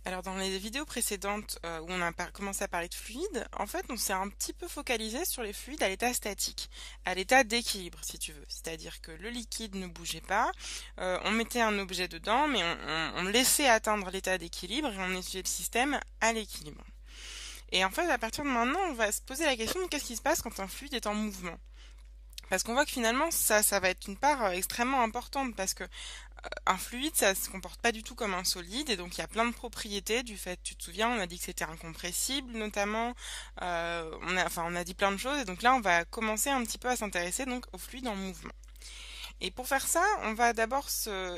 Alors dans les vidéos précédentes où on a commencé à parler de fluide, en fait on s'est un petit peu focalisé sur les fluides à l'état statique, à l'état d'équilibre si tu veux. C'est-à-dire que le liquide ne bougeait pas, on mettait un objet dedans mais on laissait atteindre l'état d'équilibre et on étudiait le système à l'équilibre. Et en fait à partir de maintenant on va se poser la question de qu'est-ce qui se passe quand un fluide est en mouvement. Parce qu'on voit que finalement ça va être une part extrêmement importante parce que un fluide, ça se comporte pas du tout comme un solide, et donc il y a plein de propriétés du fait, tu te souviens, on a dit que c'était incompressible notamment, on a dit plein de choses, et donc là on va commencer un petit peu à s'intéresser donc au fluide en mouvement. Et pour faire ça, on va d'abord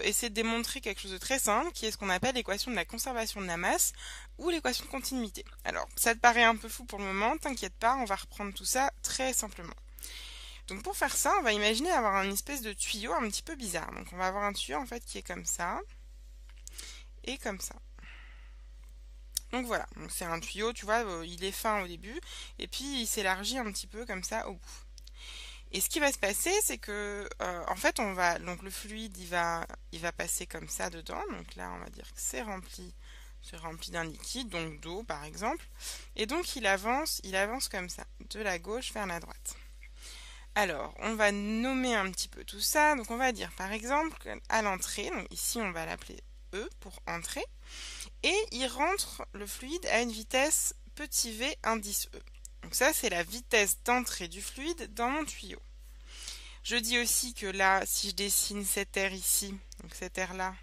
essayer de démontrer quelque chose de très simple, qui est ce qu'on appelle l'équation de la conservation de la masse, ou l'équation de continuité. Alors, ça te paraît un peu fou pour le moment, t'inquiète pas, on va reprendre tout ça très simplement. Donc pour faire ça, on va imaginer avoir une espèce de tuyau un petit peu bizarre. Donc on va avoir un tuyau en fait qui est comme ça et comme ça. Donc voilà, donc c'est un tuyau, tu vois, il est fin au début et puis il s'élargit un petit peu comme ça au bout. Et ce qui va se passer, c'est que en fait, donc le fluide, il va passer comme ça dedans. Donc là, on va dire que c'est rempli d'un liquide, donc d'eau par exemple. Et donc il avance comme ça, de la gauche vers la droite. Alors, on va nommer un petit peu tout ça. Donc, on va dire par exemple à l'entrée, donc ici on va l'appeler E pour entrée, et il rentre le fluide à une vitesse petit v indice E. Donc ça, c'est la vitesse d'entrée du fluide dans mon tuyau. Je dis aussi que là, si je dessine cette aire ici, donc cette aire-là,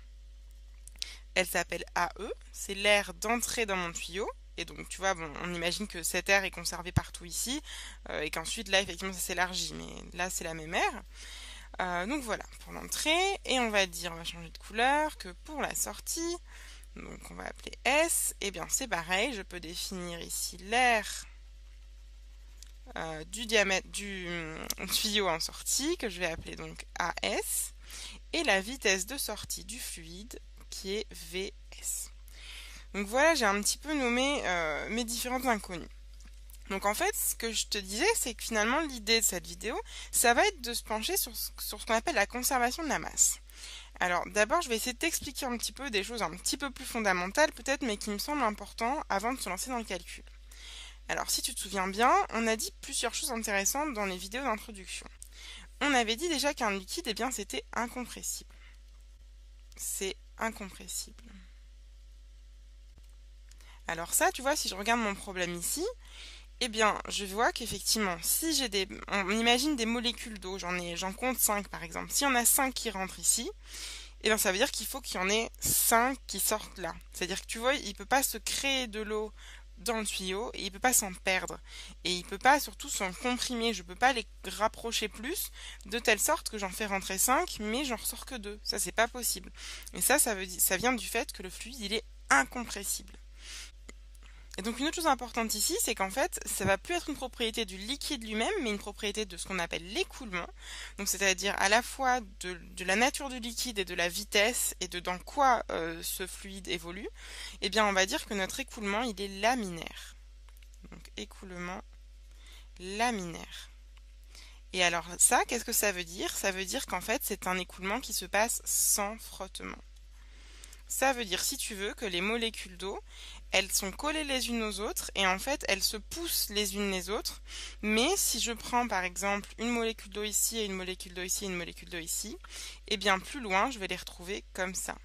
elle s'appelle AE, c'est l'aire d'entrée dans mon tuyau. Et donc, tu vois, bon, on imagine que cette aire est conservée partout ici, et qu'ensuite, là, effectivement, ça s'élargit. Mais là, c'est la même aire. Donc voilà, pour l'entrée. Et on va dire, on va changer de couleur, que pour la sortie, donc on va appeler S, et bien c'est pareil, je peux définir ici l'aire du diamètre du tuyau en sortie, que je vais appeler donc AS, et la vitesse de sortie du fluide, qui est VS. Donc voilà, j'ai un petit peu nommé mes différentes inconnues. Donc en fait, ce que je te disais, c'est que finalement l'idée de cette vidéo, ça va être de se pencher sur ce qu'on appelle la conservation de la masse. Alors d'abord, je vais essayer de t'expliquer un petit peu des choses un petit peu plus fondamentales peut-être, mais qui me semblent importantes avant de se lancer dans le calcul. Alors si tu te souviens bien, on a dit plusieurs choses intéressantes dans les vidéos d'introduction. On avait dit déjà qu'un liquide, eh bien c'était incompressible. C'est incompressible. Alors ça, tu vois, si je regarde mon problème ici, eh bien, je vois qu'effectivement, si on imagine des molécules d'eau, j'en compte 5 par exemple. Si on a 5 qui rentrent ici, eh bien ça veut dire qu'il faut qu'il y en ait 5 qui sortent là. C'est-à-dire que tu vois, il ne peut pas se créer de l'eau dans le tuyau et il ne peut pas s'en perdre. Et il ne peut pas surtout s'en comprimer. Je ne peux pas les rapprocher plus de telle sorte que j'en fais rentrer 5, mais j'en ressors que 2. Ça, c'est pas possible. Et ça vient du fait que le fluide, il est incompressible. Et donc une autre chose importante ici, c'est qu'en fait, ça va plus être une propriété du liquide lui-même, mais une propriété de ce qu'on appelle l'écoulement. Donc c'est-à-dire à la fois de la nature du liquide et de la vitesse et de dans quoi ce fluide évolue. Eh bien, on va dire que notre écoulement, il est laminaire. Donc écoulement laminaire. Et alors ça, qu'est-ce que ça veut dire? Ça veut dire qu'en fait, c'est un écoulement qui se passe sans frottement. Ça veut dire, si tu veux, que les molécules d'eau, elles sont collées les unes aux autres et en fait, elles se poussent les unes les autres. Mais si je prends par exemple une molécule d'eau ici et une molécule d'eau ici et une molécule d'eau ici, eh bien plus loin, je vais les retrouver comme ça.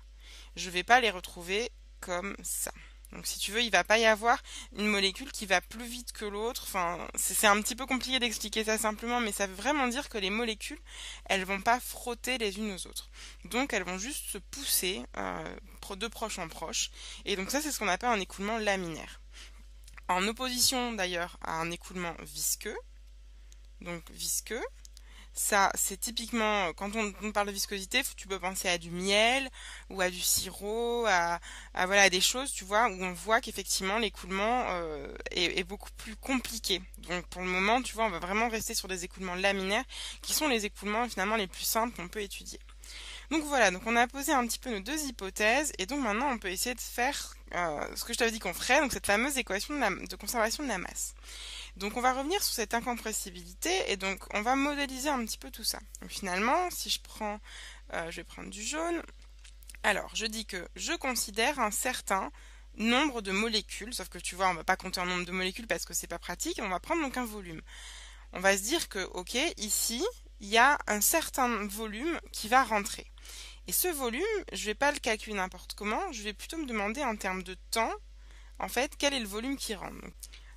Je ne vais pas les retrouver comme ça. Donc si tu veux, il va pas y avoir une molécule qui va plus vite que l'autre. Enfin, c'est un petit peu compliqué d'expliquer ça simplement, mais ça veut vraiment dire que les molécules, elles vont pas frotter les unes aux autres. Donc elles vont juste se pousser de proche en proche. Et donc ça, c'est ce qu'on appelle un écoulement laminaire. En opposition d'ailleurs à un écoulement visqueux. Donc visqueux, ça, c'est typiquement, quand on parle de viscosité, tu peux penser à du miel ou à du sirop, voilà, à des choses, tu vois, où on voit qu'effectivement l'écoulement est beaucoup plus compliqué. Donc pour le moment, tu vois, on va vraiment rester sur des écoulements laminaires, qui sont les écoulements finalement les plus simples qu'on peut étudier. Donc voilà, donc on a posé un petit peu nos deux hypothèses, et donc maintenant on peut essayer de faire ce que je t'avais dit qu'on ferait, donc cette fameuse équation de conservation de la masse. Donc on va revenir sur cette incompressibilité et donc on va modéliser un petit peu tout ça. Donc finalement, si je vais prendre du jaune. Alors je dis que je considère un certain nombre de molécules, sauf que tu vois, on va pas compter en nombre de molécules parce que c'est pas pratique, on va prendre donc un volume. On va se dire que, ok, ici, il y a un certain volume qui va rentrer. Et ce volume, je vais pas le calculer n'importe comment, je vais plutôt me demander en termes de temps, en fait, quel est le volume qui rentre.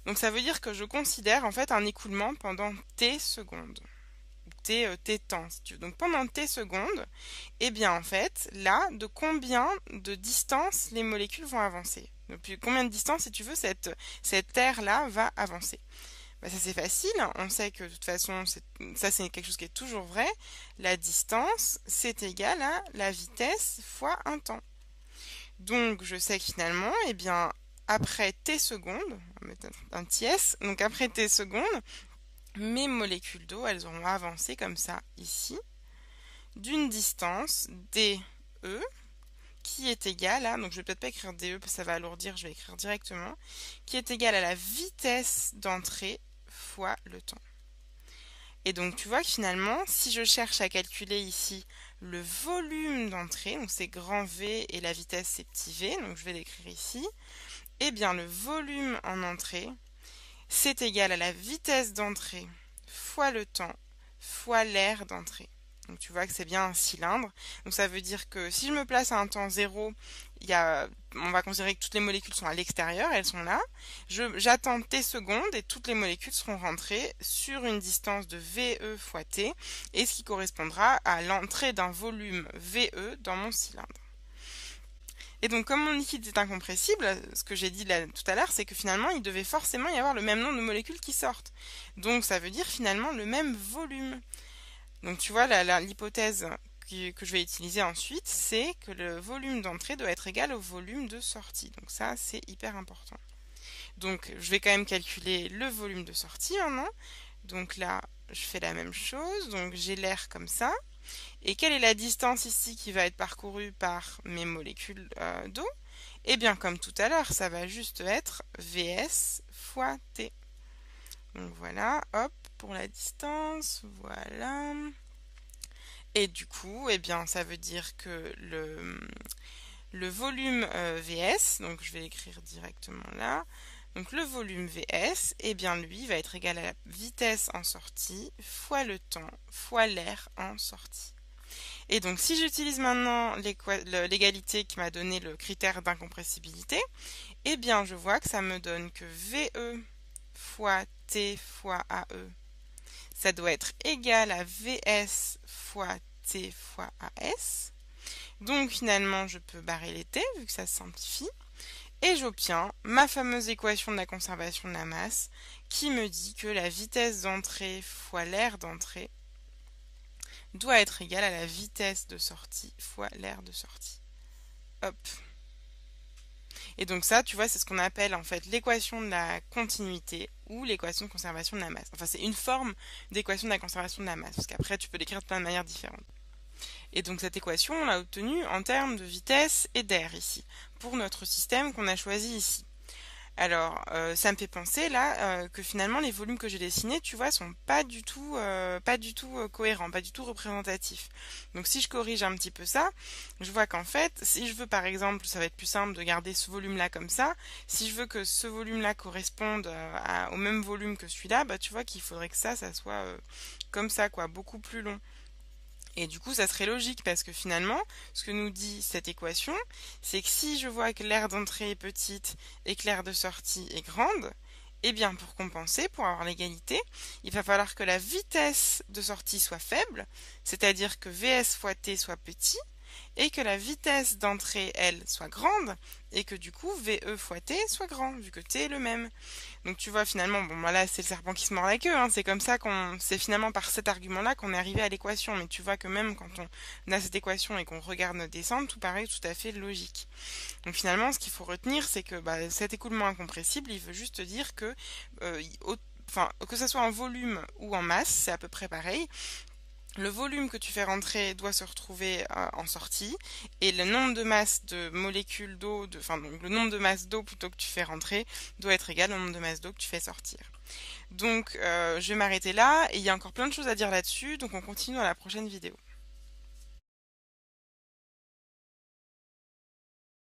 Donc ça veut dire que je considère en fait un écoulement pendant t secondes. T temps, si tu veux. Donc pendant t secondes, eh bien en fait, là, de combien de distance les molécules vont avancer. Depuis combien de distance, si tu veux, cette aire-là va avancer. Bah, ça c'est facile, on sait que de toute façon, ça c'est quelque chose qui est toujours vrai. La distance, c'est égal à la vitesse fois un temps. Donc je sais que finalement, eh bien, après t secondes, on va mettre un petit s, donc après t secondes, mes molécules d'eau, elles auront avancé comme ça, ici, d'une distance dE, qui est égale à, donc je vais peut-être pas écrire dE, parce que ça va alourdir, je vais écrire directement, qui est égale à la vitesse d'entrée fois le temps. Et donc tu vois que finalement, si je cherche à calculer ici le volume d'entrée, donc c'est grand V et la vitesse c'est petit v, donc je vais l'écrire ici, eh bien le volume en entrée, c'est égal à la vitesse d'entrée fois le temps fois l'air d'entrée. Donc tu vois que c'est bien un cylindre. Donc ça veut dire que si je me place à un temps 0, on va considérer que toutes les molécules sont à l'extérieur, elles sont là. J'attends t secondes et toutes les molécules seront rentrées sur une distance de VE fois t, et ce qui correspondra à l'entrée d'un volume VE dans mon cylindre. Et donc comme mon liquide est incompressible, ce que j'ai dit là, tout à l'heure, c'est que finalement il devait forcément y avoir le même nombre de molécules qui sortent. Donc ça veut dire finalement le même volume. Donc tu vois, l'hypothèse que je vais utiliser ensuite, c'est que le volume d'entrée doit être égal au volume de sortie. Donc ça, c'est hyper important. Donc je vais quand même calculer le volume de sortie maintenant. Donc là, je fais la même chose. Donc j'ai l'air comme ça. Et quelle est la distance ici qui va être parcourue par mes molécules d'eau? Eh bien, comme tout à l'heure, ça va juste être Vs fois T. Donc voilà, hop, pour la distance, voilà. Et du coup, eh bien, ça veut dire que le volume Vs, donc je vais l'écrire directement là, donc le volume Vs, eh bien lui va être égal à la vitesse en sortie fois le temps fois l'air en sortie. Et donc si j'utilise maintenant l'égalité qui m'a donné le critère d'incompressibilité, eh bien je vois que ça me donne que VE fois T fois AE, ça doit être égal à VS fois T fois AS. Donc finalement je peux barrer les T vu que ça se simplifie. Et j'obtiens ma fameuse équation de la conservation de la masse qui me dit que la vitesse d'entrée fois l'air d'entrée doit être égale à la vitesse de sortie fois l'air de sortie. Hop. Et donc ça, tu vois, c'est ce qu'on appelle en fait l'équation de la continuité ou l'équation de conservation de la masse. Enfin, c'est une forme d'équation de la conservation de la masse, parce qu'après, tu peux l'écrire de plein de manières différentes. Et donc cette équation, on l'a obtenue en termes de vitesse et d'air ici, pour notre système qu'on a choisi ici. Alors, ça me fait penser là que finalement les volumes que j'ai dessinés, tu vois, sont pas du tout cohérents, pas du tout représentatifs. Donc si je corrige un petit peu ça, je vois qu'en fait, si je veux par exemple, ça va être plus simple de garder ce volume-là comme ça, si je veux que ce volume-là corresponde au même volume que celui-là, bah tu vois qu'il faudrait que ça soit comme ça, quoi, beaucoup plus long. Et du coup, ça serait logique parce que finalement, ce que nous dit cette équation, c'est que si je vois que l'aire d'entrée est petite et que l'aire de sortie est grande, eh bien pour compenser, pour avoir l'égalité, il va falloir que la vitesse de sortie soit faible, c'est-à-dire que Vs fois T soit petit, et que la vitesse d'entrée, elle, soit grande, et que du coup, VE fois T soit grand, vu que T est le même. Donc tu vois, finalement, bon, là, c'est le serpent qui se mord la queue, hein, c'est comme ça c'est finalement par cet argument-là qu'on est arrivé à l'équation, mais tu vois que même quand on a cette équation et qu'on regarde notre descente, tout paraît tout à fait logique. Donc finalement, ce qu'il faut retenir, c'est que cet écoulement incompressible, il veut juste dire que, que ce soit en volume ou en masse, c'est à peu près pareil. Le volume que tu fais rentrer doit se retrouver en sortie et le nombre de masses de molécules d'eau, donc le nombre de masses d'eau plutôt que tu fais rentrer doit être égal au nombre de masses d'eau que tu fais sortir. Donc je vais m'arrêter là et il y a encore plein de choses à dire là-dessus, donc on continue dans la prochaine vidéo.